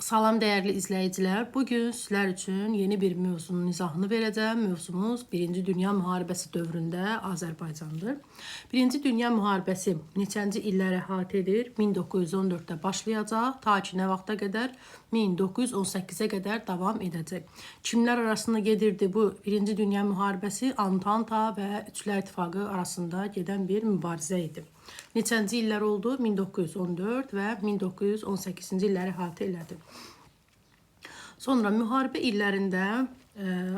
Salam dəyərli izləyicilər. Bugün sizlər üçün yeni bir mövzunun izahını verəcəm. Mövzumuz 1-ci Dünya Müharibəsi dövründə Azərbaycandır. 1-ci Dünya Müharibəsi neçənci illəri əhatə edir? 1914-də başlayacaq, ta ki nə vaxta qədər? 1918-ə qədər davam edəcək. Kimlər arasında gedirdi bu 1-ci Dünya Müharibəsi? Antanta və Üçlər İttifaqı arasında gedən bir mübarizə idi. Neçənci illər oldu? 1914 və 1918-ci illəri əhatə elədi. Sonra müharibə illərində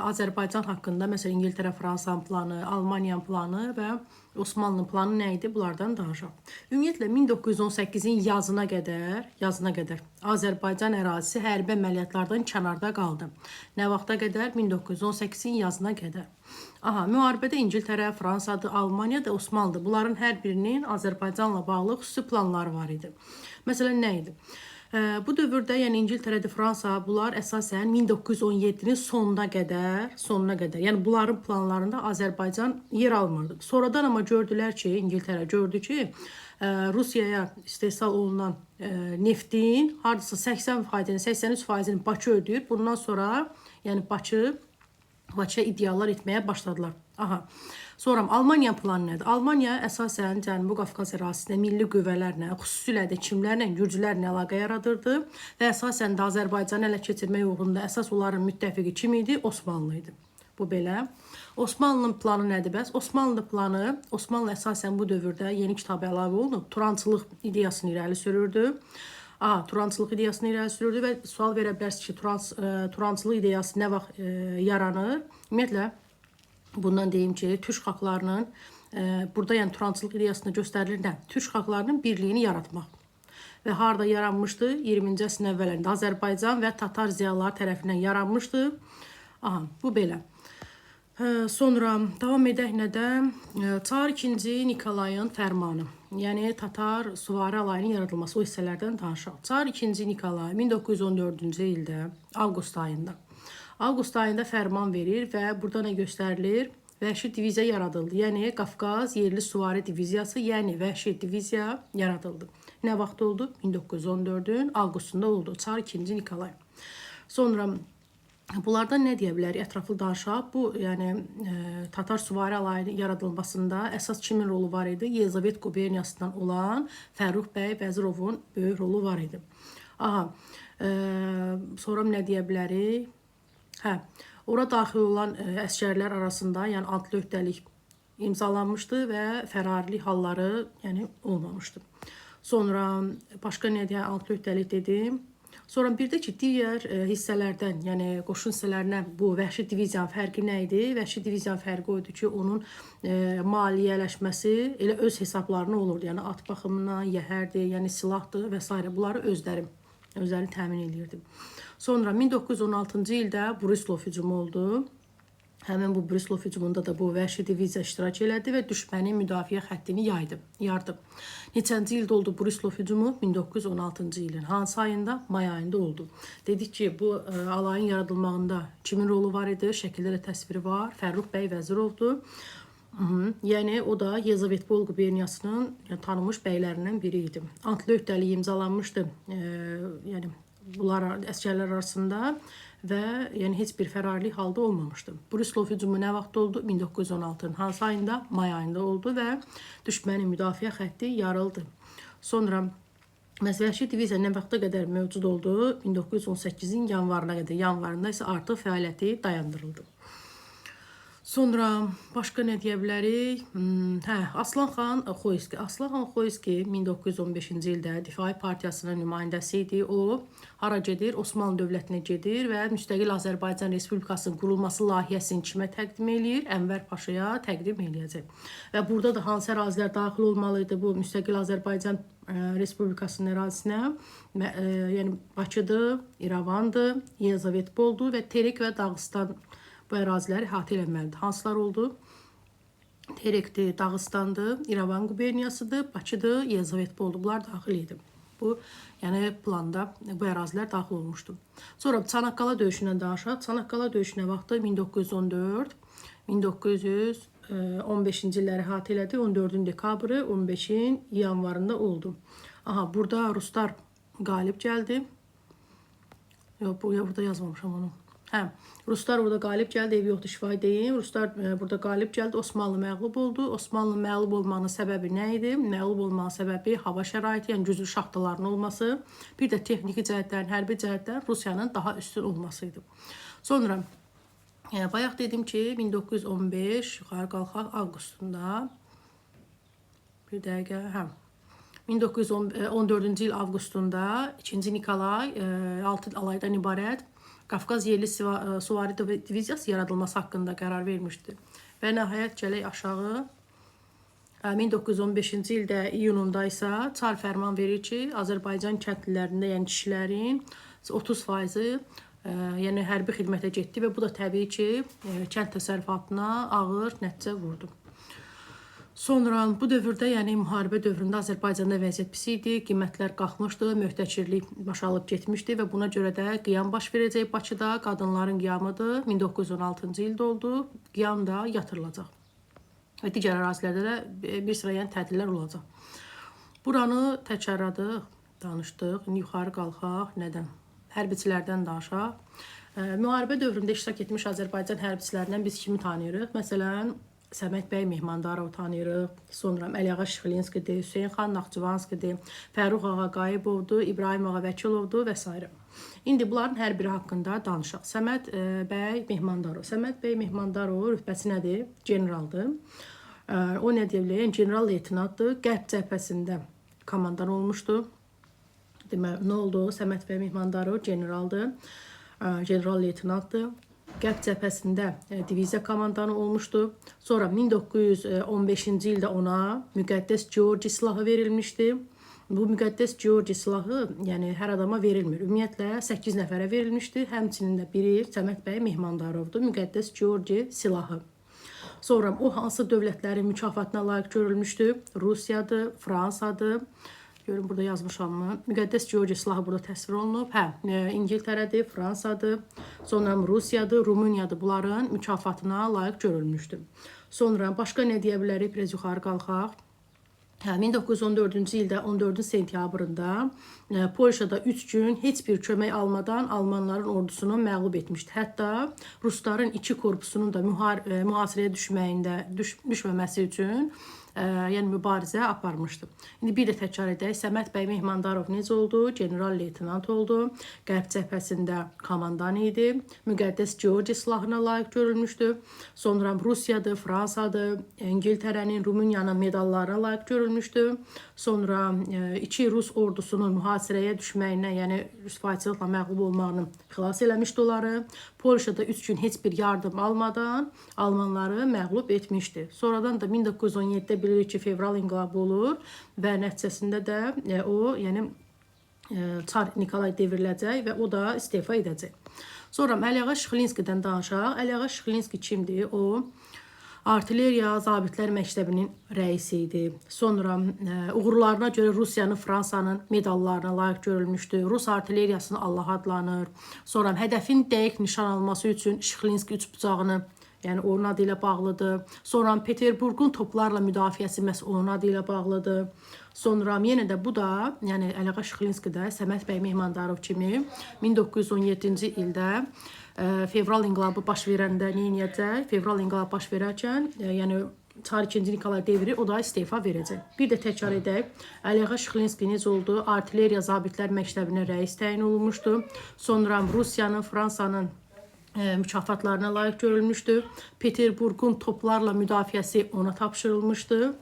Azərbaycan haqqında məsələn İngiltərə, Fransanın planı, Almaniyanın planı və Osmanlının planı nə idi? Bunlardan danışaq. Ümumiyyətlə 1918-in yazına qədər Azərbaycan ərazisi hərbi əməliyyatlardan kənarda qaldı. Nə vaxta qədər? 1918-in yazına qədər. Müharibədə İngiltərə, Fransadır, Almaniyadır, Osmanlıdır. Bunların hər birinin Azərbaycanla bağlı xüsusi planları var idi. Məsələn, nə idi? Bu dövrdə, yəni İngiltərədə, Fransa, bunlar əsasən 1917-nin sonuna qədər, yəni bunların planlarında Azərbaycan yer almırdı. Sonradan amma gördülər ki, İngiltərə gördü ki, Rusiyaya istehsal olunan neftin hardasa 80%-ni, 83%-ni Bakı ödəyir. Bundan sonra, yəni Bakıya iddialar etməyə başladılar. Sonra Almaniya planı nədir? Almaniya əsasən Cənubi Qafqaz ərazisində milli qüvvələrlə, xüsusilə də kimlərlə, gürcülərlə əlaqə yaradırdı və əsasən də Azərbaycanı ələ keçirmək uğrunda əsas onların müttəfiqi kim idi? Osmanlı idi. Bu belə. Osmanlının planı nədir bəs? Osmanlı əsasən bu dövrdə yeni kitab əlavə olunub, turançılıq ideyasını irəli sürürdü. Turançılıq ideyasını irəli sürürdü və sual verə bilərsiniz ki, turançılıq ideyası nə vaxt yaranır? Ümumiyyətlə, bundan deyim ki, türk xalqlarının, burada yəni turançılıq ideyasında göstərilir nə? Türk xalqlarının birliyini yaratmaq. Və harada yaranmışdı? 20-ci əsrin əvvəllərində Azərbaycan və Tatar ziyalıları tərəfindən yaranmışdı. Bu belə. Sonra davam edək nədən? Çar 2-ci Nikolayın fərmanı. Yəni Tatar süvari alayının yaradılması o hissələrdən danışaq. Çar 2-ci Nikolay 1914-cü ildə Avqust ayında fərman verir və burada nə göstərilir? Vəhşi diviziya yaradıldı. Yəni Qafqaz Yerli Süvari Diviziyası, yəni vəhşi diviziya yaradıldı. Nə vaxt oldu? 1914-ün avqustunda oldu. Çar 2-ci Nikolay. Sonra bunlardan nə deyə bilərik? Ətraflı danışaq. Bu, yəni Tatar süvari alayının yaradılmasında əsas kimin rolu var idi? Yelizavet quberniyasından olan Fərrux bəy Vəzirovun böyük rolu var idi. Sonra nə deyə bilərik? Ora daxil olan əsgərlər arasında, yəni adlı öhdəlik imzalanmışdı və fərarilik halları olmamışdı. Sonra başqa nə deyək, adlı öhdəlik dedim. Sonra bir də ki, digər hissələrdən, yəni qoşun hissələrinə bu vəhşi diviziyanın fərqi nə idi? Vəhşi diviziyanın fərqi oydu ki, onun maliyyələşməsi elə öz hesablarına olurdu. Yəni at baxımından, yəhərdir, yəni silahdır və s. Bunları özləri təmin edirdi. Sonra 1916-cı ildə Brislov hücumu oldu. Həmin bu Brislov hücumunda da bu vəhşi diviziya iştirak elədi və düşmənin müdafiə xəttini yardı. Neçənci ildə oldu Brislov hücumu? 1916-cı ilin hansı ayında? May ayında oldu. Dedik ki, bu alayın yaradılmağında kimin rolu var idi? Şəkildə də təsviri var. Fərrux bəy Vəzirovdur. Yəni o da Yelizavetpol quberniyasının tanınmış bəylərindən biri idi. Antlı öhdəlik imzalanmışdı. Yəni bunlar əsgərlər arasında və yəni heç bir fərarilik halda olmamışdı. Brislov hücumu nə vaxt oldu? 1916-nın hansı ayında? May ayında oldu və düşmənin müdafiə xətti yarıldı. Sonra vəhşi diviziya nə vaxta qədər mövcud oldu? 1918-in yanvarına qədər. Yanvarında isə artıq fəaliyyəti dayandırıldı. Sonra başqa nə deyə bilərik? Aslanxan Xoyski 1915-ci ildə Difai Partiyasının nümayəndəsi idi. O, hara gedir? Osmanlı dövlətinə gedir və müstəqil Azərbaycan Respublikasının qurulması layihəsini kimə təqdim eləyir? Ənvər Paşaya təqdim eləyəcək. Və burada da hansı ərazilər daxil olmalıydı bu müstəqil Azərbaycan Respublikasının ərazisinə? Yəni Bakıdır, İrəvandır, Yelizavetpoldur və Terek və Dağıstan bu əraziləri əhatə eləməlidir. Hansılar oldu? Terekdir, Dağıstandır, İrəvan quberniyasıdır, Bakıdır, Yelizavetpoldur. Bunlar daxil idi. Bu, yəni planda bu ərazilər daxil olmuşdu. Sonra Çanaqqala döyüşündən danışaq. Çanaqqala döyüşünə vaxtı 1914, 1915-ci illəri əhatə elədi. 14-ün dekabrı, 15-in yanvarında oldu. Burada Ruslar qalib gəldi. Yox, burada yazmamışam onu. Hə, Ruslar orada qalib gəldi, ev yoxdur, şifahi deyin. Ruslar burada qalib gəldi, Osmanlı məğlub oldu. Osmanlı məğlub olmanın səbəbi nə idi? Məğlub olmanın səbəbi hava şəraiti, yəni güclü şaxtaların olması, bir də texniki cəhətlərin, hərbi cəhətlərin Rusiyanın daha üstün olması idi. Sonra, bayaq dedim ki, 1915 yuxarı qalxaq avqustunda, bir dəqiqə, 1914-cü il avqustunda 2-ci Nikolay 6 alaydan ibarət Qafqaz Yerli Süvari Diviziyası yaradılması haqqında qərar vermişdi. Və nəhayət gələk aşağı 1915-ci ildə iyununda isə Çar fərman verir ki, Azərbaycan kəndlilərində, yəni kişilərin 30%-i yəni hərbi xidmətə getdi və bu da təbii ki, kənd təsərrüfatına ağır nəticə vurdu. Sonra bu dövrdə, yəni müharibə dövründə Azərbaycanda vəziyyət pis idi, qiymətlər qalxmışdı, möhtəçirlik başa alıb getmişdi və buna görə də qiyam baş verəcək Bakıda, qadınların qiyamıdır. 1916-cı ildə oldu, qiyam da yatırılacaq. Və digər ərazilərdə də bir sıra yəni tədbirlər olacaq. Buranı təkərradıq, danışdıq, yuxarı qalxaq, nədən? Hərbiçilərdən danışaq. Müharibə dövründə iştirak etmiş Azərbaycan hərbiçilərindən biz kimi tanıyırıq? Məsələn, Səməd bəy Mehmandarov tanıyırıq, sonra Əliağa Şıxlinskidir, Hüseyin xan Naxçıvanskidir, Fərux ağa Qayıbovdur, İbrahim ağa Vəkilovdur və s. İndi bunların hər biri haqqında danışaq. Səməd bəy Mehmandarov. Səməd bəy Mehmandarov rütbəsi nədir? Generaldır. O nə deyə bilir? General leytenantdır. Qərb cəbhəsində komandan olmuşdu. Demək, nə oldu? Səməd bəy Mehmandarov generaldır. General leytenantdır. Qərb cəbhəsində diviziya komandanı olmuşdu. Sonra 1915-ci ildə ona müqəddəs Georgi silahı verilmişdi. Bu müqəddəs Georgi silahı yəni hər adama verilmir. Ümumiyyətlə 8 nəfərə verilmişdi. Həmçinin də biri Səməd bəy Mehmandarovdur. Müqəddəs Georgi silahı. Sonra o hansı dövlətlərin mükafatına layiq görülmüşdü? Rusiyadır, Fransadır. Görün, burada yazmışam mı? Müqəddəs Georgi silahı burada təsvir olunub. İngiltərədir, Fransadır, sonra Rusiyadır, Rumıniyadır. Bunların mükafatına layiq görülmüşdü. Sonra başqa nə deyə bilərik? Biraz yuxarı qalxaq. 1914-cü ildə 14 sentyabrında Polşada 3 gün heç bir kömək almadan Almanların ordusunu məğlub etmişdi. Hətta Rusların 2 korpusunun da mühasirəyə düşməməsi üçün yəni mübarizə aparmışdı. İndi bir də təkrar edək. Səməd bəy Mehmandarov necə oldu? General leytenant oldu. Qərb cəbhəsində komandan idi. Müqəddəs Georgi silahına layiq görülmüşdü. Sonra Rusiyadır, Fransadır, İngiltərənin, Rumıniyanın medallarına layiq görülmüşdü. Sonra 2 Rus ordusunun mühasirəyə düşməyinə, yəni rüsvayçılıqla məğlub olmağını xilas eləmişdi onları. Polşada 3 gün heç bir yardım almadan Almanları məğlub etmişdi. Sonradan da 1917-də bilirik ki, fevral inqilabı olur və nəticəsində də o, yəni Çar Nikolay devriləcək və o da istefa edəcək. Sonra Əliağa Şıxlinskidən danışaq. Əliağa Şıxlinski kimdir? O, Artilleriya Zabitlər Məktəbinin rəisi idi. Sonra uğurlarına görə Rusiyanın, Fransanın medallarına layiq görülmüşdü. Rus artilleriyasını Allah adlanır. Sonra hədəfin dəqiq nişan alması üçün Şıxlinski üçbucağını, yəni onun adı ilə bağlıdır. Sonra Peterburqun toplarla müdafiəsi məhz onun adı ilə bağlıdır. Sonra yenə də bu da, yəni Əliağa Şıxlinski də Səməd bəy Mehmandarov kimi 1917-ci ildə fevral inqilabı baş verəndə nə edəcək? Fevral inqilabı baş verərkən, yəni Çar 2-ci Nikolay devri, o da istefa verəcək. Bir də təkrar edək. Əliağa Şıxlinski necə oldu? Artilleriya Zabitlər Məktəbinə rəis təyin olunmuşdu. Sonra Rusiyanın, Fransanın mükafatlarına layiq görülmüşdü. Peterburqun toplarla müdafiəsi ona tapşırılmışdı.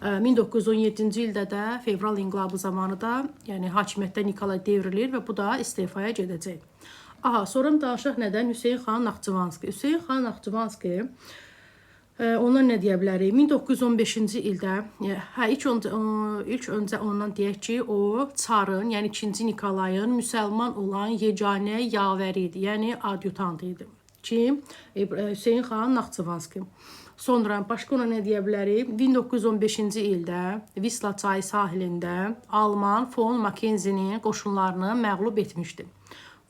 1917-ci ildə də fevral inqilabı zamanı da, yəni hakimiyyətdə Nikolay devrilir və bu da istefaya gedəcək. Sonra danışaq nədən? Hüseyin xan Naxçıvanski. Hüseyin xan Naxçıvanski, ondan nə deyə bilərik? 1915-ci ildə, ilk öncə ondan deyək ki, o Çarın, yəni 2-ci Nikolayın müsəlman olan yeganə yavəri idi, yəni adjutant idi. Kim? Hüseyin xan Naxçıvanski. Sonra başqa ona nə deyə bilərik? 1915-ci ildə Visla çayı sahilində Alman Von Mackenzie'nin qoşunlarını məğlub etmişdi.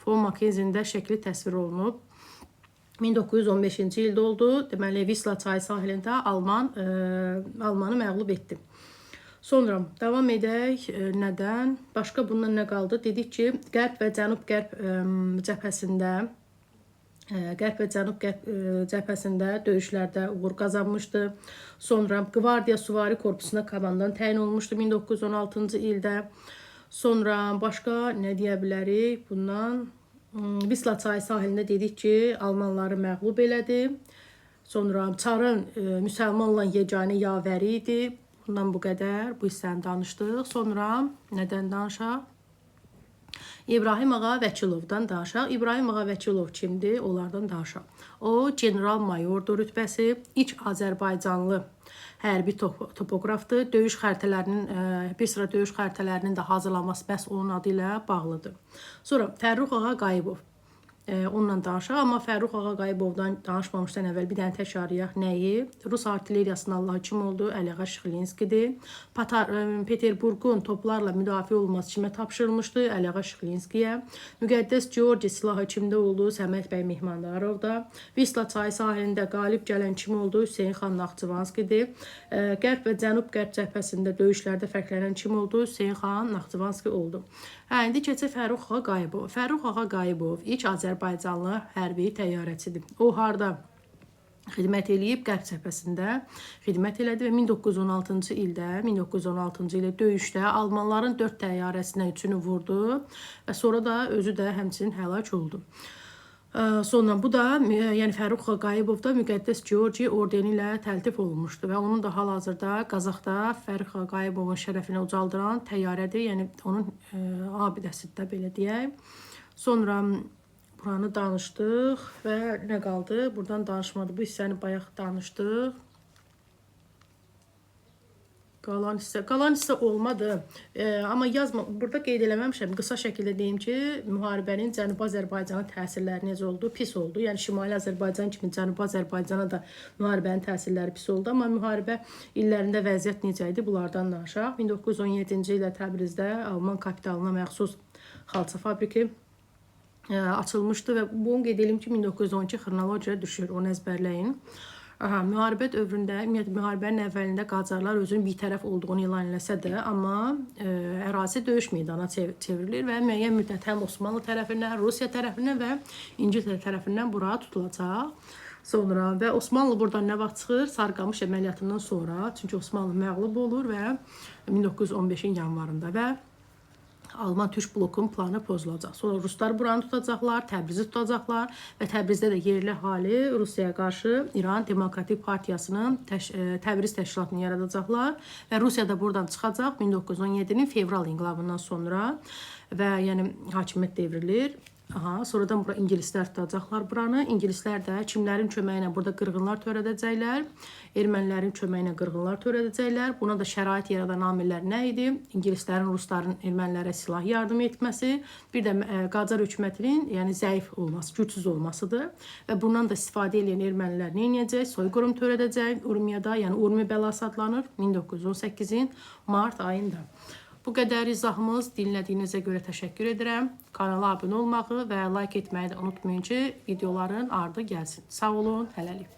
Von Mackenzie'nin də şəkli təsvir olunub. 1915-ci ildə oldu. Deməli, Visla çayı sahilində Almanı məğlub etdi. Sonra davam edək. Nədən? Başqa bundan nə qaldı? Dedik ki, qərb və cənub-qərb cəbhəsində Qərb və Cənub-Qərb cəbhəsində döyüşlərdə uğur qazanmışdı. Sonra Qvardiya Suvari Korpusuna komandan təyin olmuşdu 1916-cı ildə. Sonra başqa nə deyə bilərik? Bundan Visla çayı sahilində dedik ki, Almanları məğlub elədi. Sonra Çarın müsəlmanla yeganə yavəri idi. Bundan bu qədər. Bu hissəni danışdıq. Sonra nədən danışaq? İbrahim Ağa Vəkilovdan danışaq. İbrahim Ağa Vəkilov kimdir? Onlardan danışaq. O, general mayordur rütbəsi, ilk Azərbaycanlı hərbi topoqrafdır. Döyüş xəritələrinin, bir sıra döyüş xəritələrinin də hazırlanması bəs onun adı ilə bağlıdır. Sonra Fərrux Ağa Qayıbov. Onunla danışaq, amma Fərrux Ağa Qayıbovdan danışmamışdan əvvəl bir dənə təkrarlayaq. Nəyi? Rus artilleriyasının Allah kim oldu? Əliağa Şıxlinskidir. Peterburqun toplarla müdafiə olması kimə tapşırılmışdı? Əliağa Şıxlinskiyə. Müqəddəs Georgi silahı kimdə oldu? Səməd bəy Mehmandarovda. Visla çayı sahilində qalib gələn kim oldu? Hüseyin xan Naxçıvanskidir. Qərb və Cənub-Qərb cəbhəsində döyüşlərdə fərqlənən kim oldu? Hüseyin xan Naxçıvanski oldu. İndi keçək Fərrux Ağa Qayıbov. Fərrux Ağa Qayıbov ilk Azərbaycanlı hərbi təyyarəçidir. O harda xidmət eləyib? Qərb cəbhəsində xidmət elədi və 1916-cı ildə döyüşdə Almanların 4 təyyarəsinə 3-ünü vurdu və sonra da özü də həmçinin həlak oldu. Sonra bu da, yəni Fərrux Ağa Qayıbov da Müqəddəs Georgi ordeni ilə təltif olunmuşdu və onun da hal-hazırda Qazaxda Fərrux Ağa Qayıbovun şərəfinə ucaldıran təyyarədir, yəni onun abidəsidir də belə deyək. Sonra buranı danışdıq və nə qaldı? Buradan danışmadı. Bu hissəni bayaq danışdıq. Qalan hissə olmadı. Amma yazma, burada qeyd eləməmişəm. Qısa şəkildə deyim ki, müharibənin Cənubi Azərbaycana təsirləri necə oldu? Pis oldu. Yəni Şimali Azərbaycan kimi Cənubi Azərbaycana da müharibənin təsirləri pis oldu. Amma müharibə illərində vəziyyət necə idi? Bunlardan danışaq. 1917-ci ildə Təbrizdə Alman kapitalına məxsus xalça fabriki açılmışdı və bunu qeyd edim ki, 1912 xronologiya düşür. Onu əzbərləyin. Müharibə dövründə, ümumiyyətlə müharibənin əvvəlində Qacarlar özünün bir tərəf olduğunu elan eləsə də, amma ərazi döyüş meydana çevrilir və müəyyən müddət həm Osmanlı tərəfindən, Rusiya tərəfindən və İngiltərə tərəfindən bura tutulacaq. Sonra və Osmanlı buradan nə vaxt çıxır? Sarıqamış əməliyyatından sonra, çünki Osmanlı məğlub olur və 1915-in yanvarında və Alman-Türk blokun planı pozulacaq. Sonra Ruslar buranı tutacaqlar, Təbrizi tutacaqlar və Təbrizdə də yerli əhali Rusiyaya qarşı İran Demokratik Partiyasının Təbriz təşkilatını yaradacaqlar və Rusiya da buradan çıxacaq 1917-nin fevral inqilabından sonra və yəni hakimiyyət devrilir. Sonradan bura ingilislər tutacaqlar buranı. İngilislər də kimlərin köməyi ilə burada qırğınlar törədəcəklər. Ermənilərin köməyi ilə qırğınlar törədəcəklər. Buna da şərait yaradan amillər nə idi? İngilislərin, rusların ermənilərə silah yardım etməsi, bir də Qacar hökumətinin yəni zəif olması, gücsüz olmasıdır. Və bundan da istifadə edən ermənilər nə edəcək? Soyqırım törədəcək Urmiyada, yəni Urmi bəlası adlanır 1918-in mart ayında. Bu qədər izahımız, dinlədiyinizə görə təşəkkür edirəm. Kanala abunə olmağı və like etməyi də unutmayın ki, videoların ardı gəlsin. Sağ olun, hələlik.